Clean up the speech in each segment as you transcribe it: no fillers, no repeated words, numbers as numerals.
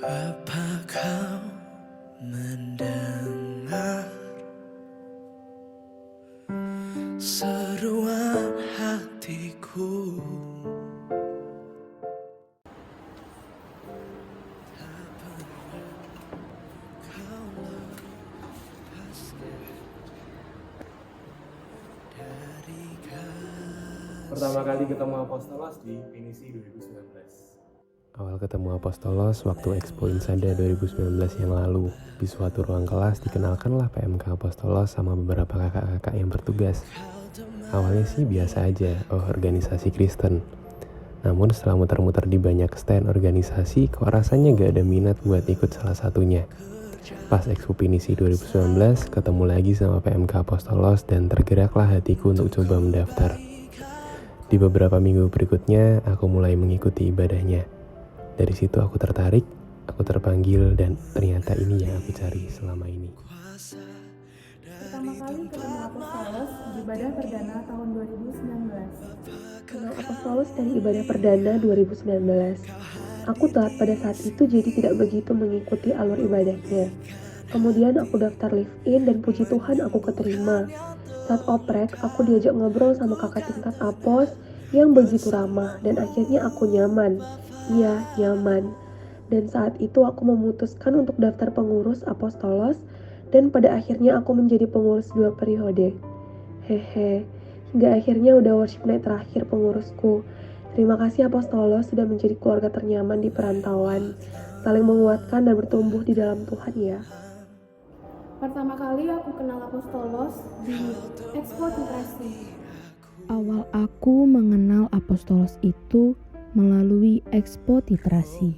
Apa kau mendengar seruan hatiku? Tak pernah kau lepaskan dari kasih. Pertama kali ketemu Apostolos di Pinisi 2019. Awal ketemu Apostolos waktu Expo Insada 2019 yang lalu. Di suatu ruang kelas dikenalkanlah PMK Apostolos sama beberapa kakak-kakak yang bertugas. Awalnya sih biasa aja, organisasi Kristen. Namun setelah muter-muter di banyak stand organisasi, kok rasanya gak ada minat buat ikut salah satunya. Pas Expo Pinisi 2019, ketemu lagi sama PMK Apostolos dan tergeraklah hatiku untuk coba mendaftar. Di beberapa minggu berikutnya, aku mulai mengikuti ibadahnya. Dari situ aku tertarik, aku terpanggil, dan ternyata ini yang aku cari selama ini. Pertama kali ketemu Apostolos di ibadah perdana tahun 2019. Kenal Apostolos dari ibadah perdana 2019. Aku taat pada saat itu jadi tidak begitu mengikuti alur ibadahnya. Kemudian aku daftar live-in dan puji Tuhan aku keterima. Saat oprek, aku diajak ngobrol sama kakak tingkat Apos yang begitu ramah dan akhirnya aku nyaman. Iya, nyaman. Dan saat itu aku memutuskan untuk daftar pengurus Apostolos dan pada akhirnya aku menjadi pengurus 2 periode. Hehe, hingga akhirnya udah worship night terakhir pengurusku. Terima kasih Apostolos sudah menjadi keluarga ternyaman di perantauan. Saling menguatkan dan bertumbuh di dalam Tuhan ya. Pertama kali aku kenal Apostolos di Expo Titrasi. Awal aku mengenal Apostolos itu melalui Expo Titrasi,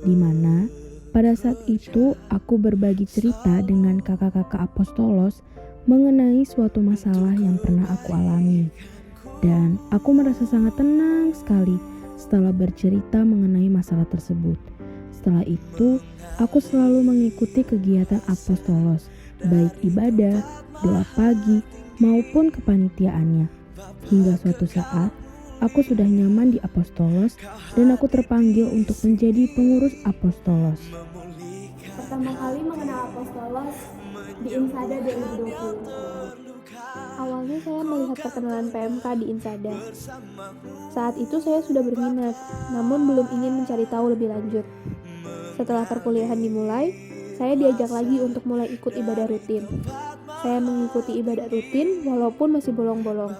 di mana pada saat itu aku berbagi cerita dengan kakak-kakak Apostolos mengenai suatu masalah yang pernah aku alami. Dan aku merasa sangat tenang sekali setelah bercerita mengenai masalah tersebut. Setelah itu, aku selalu mengikuti kegiatan Apostolos, baik ibadah, doa pagi, maupun kepanitiaannya. Hingga suatu saat, aku sudah nyaman di Apostolos dan aku terpanggil untuk menjadi pengurus Apostolos. Pertama kali mengenal Apostolos di Insada 2020. Awalnya saya melihat perkenalan PMK di Insada. Saat itu saya sudah berminat, namun belum ingin mencari tahu lebih lanjut. Setelah perkuliahan dimulai, saya diajak lagi untuk mulai ikut ibadah rutin. Saya mengikuti ibadah rutin walaupun masih bolong-bolong.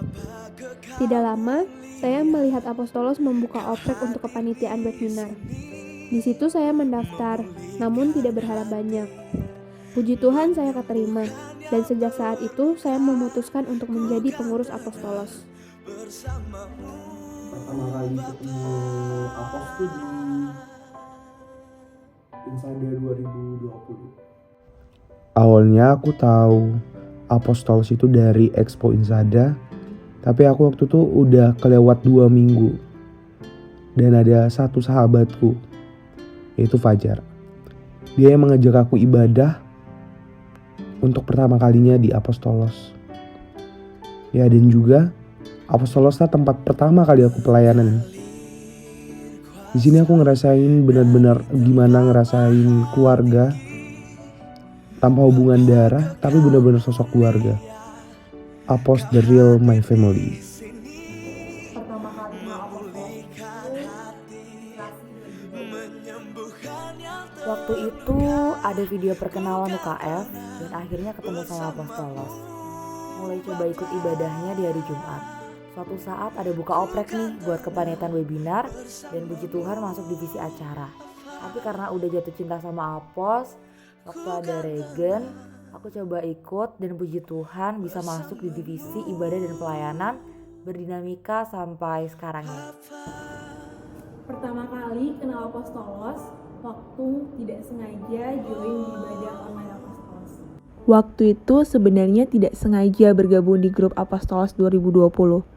Tidak lama, saya melihat Apostolos membuka oprek untuk kepanitiaan webinar. Di situ saya mendaftar, namun tidak berharap banyak. Puji Tuhan saya keterima, dan sejak saat itu saya memutuskan untuk menjadi pengurus Apostolos. Pertama kali ketemu Apos tuh di Insada 2020. Awalnya aku tahu Apostolos itu dari Expo Insada, tapi aku waktu itu udah kelewat 2 minggu. Dan ada satu sahabatku, yaitu Fajar. Dia yang mengajak aku ibadah untuk pertama kalinya di Apostolos. Ya, dan juga Apostoloslah tempat pertama kali aku pelayanan. Di sini aku ngerasain benar-benar gimana ngerasain keluarga tanpa hubungan darah, tapi benar-benar sosok keluarga. Apos the real my family. Pertama kali kenal Apostolos Waktu itu ada video perkenalan UKF dan akhirnya ketemu sama Apostolos. Mulai coba ikut ibadahnya di hari Jumat. Suatu saat ada buka oprek nih buat kepanitiaan webinar dan puji Tuhan masuk divisi acara. Tapi karena udah jatuh cinta sama Apos, waktu ada regen, aku coba ikut dan puji Tuhan bisa masuk di divisi ibadah dan pelayanan berdinamika sampai sekarang ya. Pertama kali kenal Apostolos waktu tidak sengaja join di ibadah online Apostolos. Waktu itu sebenarnya tidak sengaja bergabung di grup Apostolos 2020.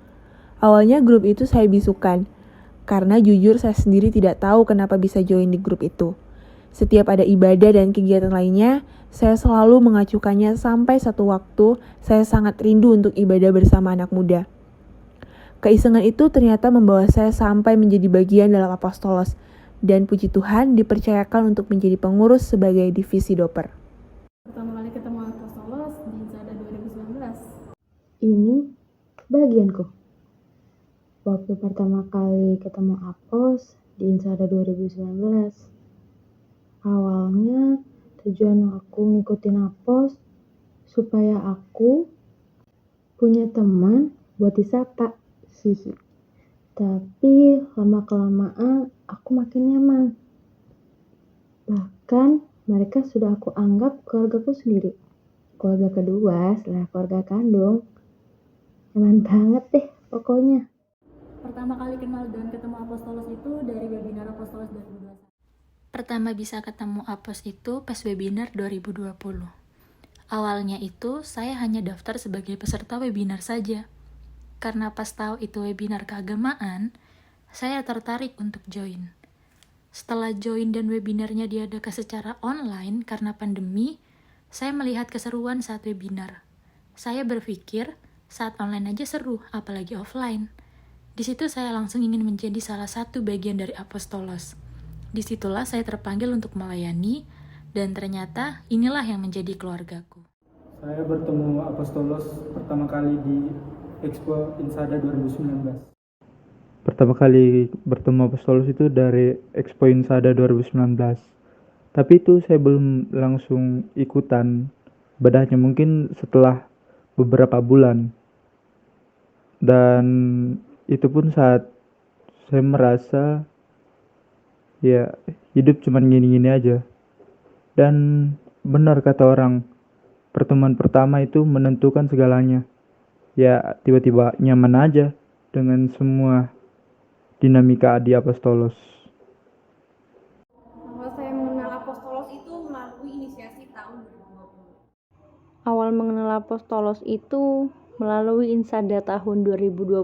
Awalnya grup itu saya bisukan, karena jujur saya sendiri tidak tahu kenapa bisa join di grup itu. Setiap ada ibadah dan kegiatan lainnya, saya selalu mengacukannya sampai satu waktu saya sangat rindu untuk ibadah bersama anak muda. Keisengan itu ternyata membawa saya sampai menjadi bagian dalam Apostolos, dan puji Tuhan dipercayakan untuk menjadi pengurus sebagai divisi doper. Pertama kali ketemu Apostolos di Insada 2019. Ini bagianku. Waktu pertama kali ketemu Apos di Insada 2019. Awalnya tujuan aku ngikutin Apos supaya aku punya teman buat disapa. Hihi. Tapi lama-kelamaan aku makin nyaman. Bahkan mereka sudah aku anggap keluargaku sendiri. Keluarga kedua setelah keluarga kandung. Nyaman banget deh pokoknya. Pertama kali kenal dan ketemu Apostolos itu dari webinar Apostolos 2021. Pertama bisa ketemu Apos itu pas webinar 2020. Awalnya itu saya hanya daftar sebagai peserta webinar saja. Karena pas tahu itu webinar keagamaan, saya tertarik untuk join. Setelah join dan webinarnya diadakan secara online karena pandemi, saya melihat keseruan saat webinar. Saya berpikir, saat online aja seru, apalagi offline. Di situ saya langsung ingin menjadi salah satu bagian dari Apostolos. Disitulah saya terpanggil untuk melayani, dan ternyata inilah yang menjadi keluargaku. Saya bertemu Apostolos pertama kali di Expo Insada 2019. Pertama kali bertemu Apostolos itu dari Expo Insada 2019. Tapi itu saya belum langsung ikutan ibadahnya, mungkin setelah beberapa bulan. Dan itu pun saat saya merasa ya hidup cuman gini-gini aja. Dan benar kata orang, pertemuan pertama itu menentukan segalanya. Ya tiba-tiba nyaman aja dengan semua dinamika di Apostolos. Awal saya mengenal Apostolos itu melalui inisiasi tahun 2020. Awal mengenal Apostolos itu melalui Insada tahun 2020.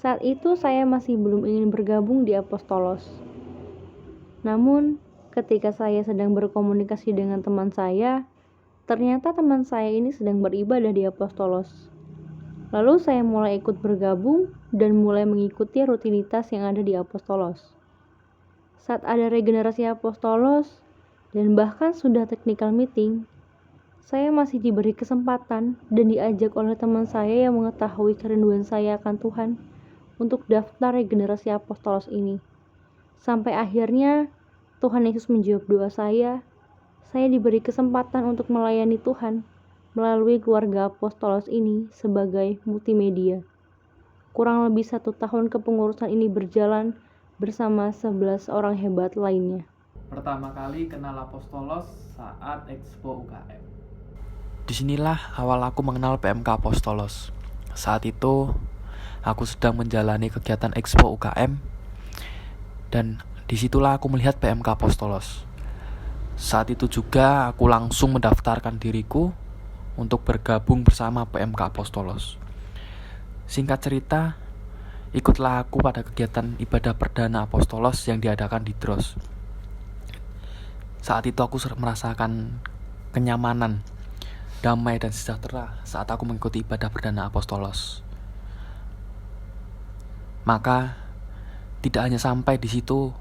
Saat itu saya masih belum ingin bergabung di Apostolos. Namun, ketika saya sedang berkomunikasi dengan teman saya, ternyata teman saya ini sedang beribadah di Apostolos. Lalu saya mulai ikut bergabung dan mulai mengikuti rutinitas yang ada di Apostolos. Saat ada regenerasi Apostolos dan bahkan sudah technical meeting, saya masih diberi kesempatan dan diajak oleh teman saya yang mengetahui kerinduan saya akan Tuhan untuk daftar regenerasi Apostolos ini. Sampai akhirnya Tuhan Yesus menjawab doa saya diberi kesempatan untuk melayani Tuhan melalui keluarga Apostolos ini sebagai multimedia. Kurang lebih 1 tahun kepengurusan ini berjalan bersama 11 orang hebat lainnya. Pertama kali kenal Apostolos saat Expo UKM. Disinilah awal aku mengenal PMK Apostolos. Saat itu, aku sedang menjalani kegiatan Expo UKM, dan disitulah aku melihat PMK Apostolos. Saat itu juga aku langsung mendaftarkan diriku untuk bergabung bersama PMK Apostolos. Singkat cerita, ikutlah aku pada kegiatan ibadah perdana Apostolos yang diadakan di Dros. Saat itu aku merasakan kenyamanan, damai dan sejahtera saat aku mengikuti ibadah perdana Apostolos. Maka tidak hanya sampai di situ,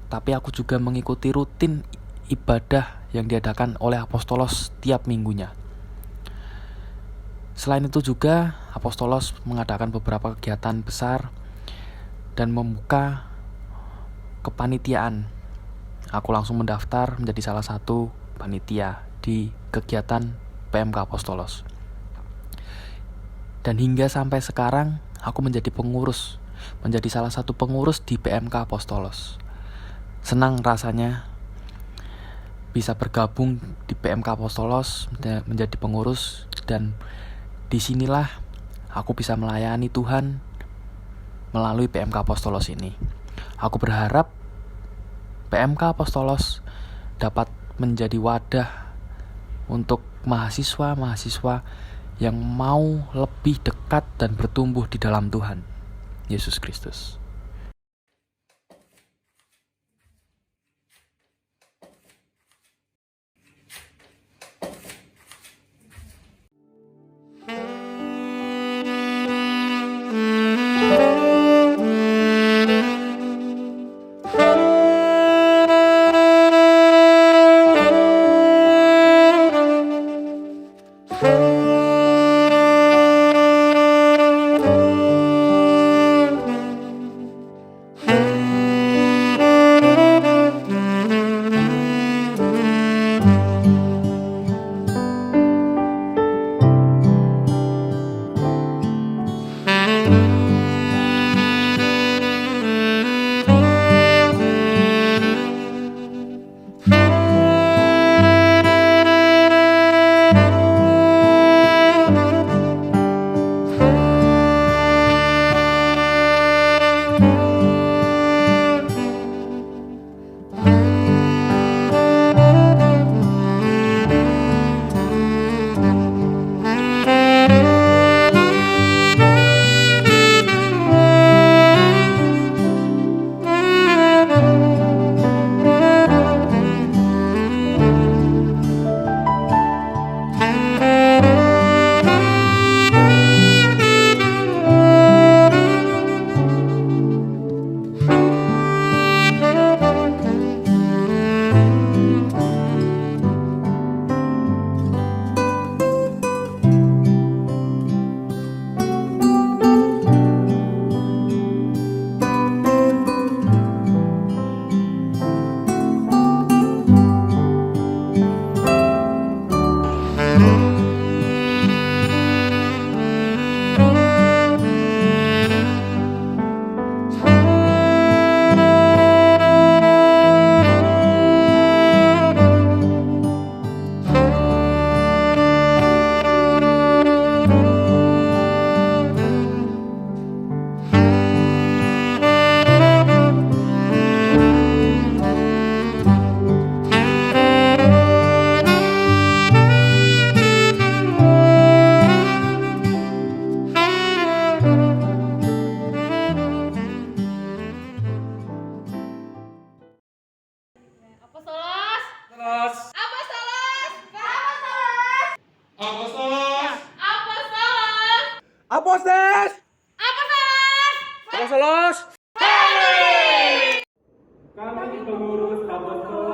tapi aku juga mengikuti rutin ibadah yang diadakan oleh Apostolos tiap minggunya. Selain itu juga Apostolos mengadakan beberapa kegiatan besar dan membuka kepanitiaan. Aku langsung mendaftar menjadi salah satu panitia di kegiatan PMK Apostolos. Dan hingga sampai sekarang aku menjadi pengurus, menjadi salah satu pengurus di PMK Apostolos. Senang rasanya bisa bergabung di PMK Apostolos menjadi pengurus, dan disinilah aku bisa melayani Tuhan melalui PMK Apostolos ini. Aku berharap PMK Apostolos dapat menjadi wadah untuk mahasiswa-mahasiswa yang mau lebih dekat dan bertumbuh di dalam Tuhan Yesus Kristus. Apostes! Kami pengurus Apostol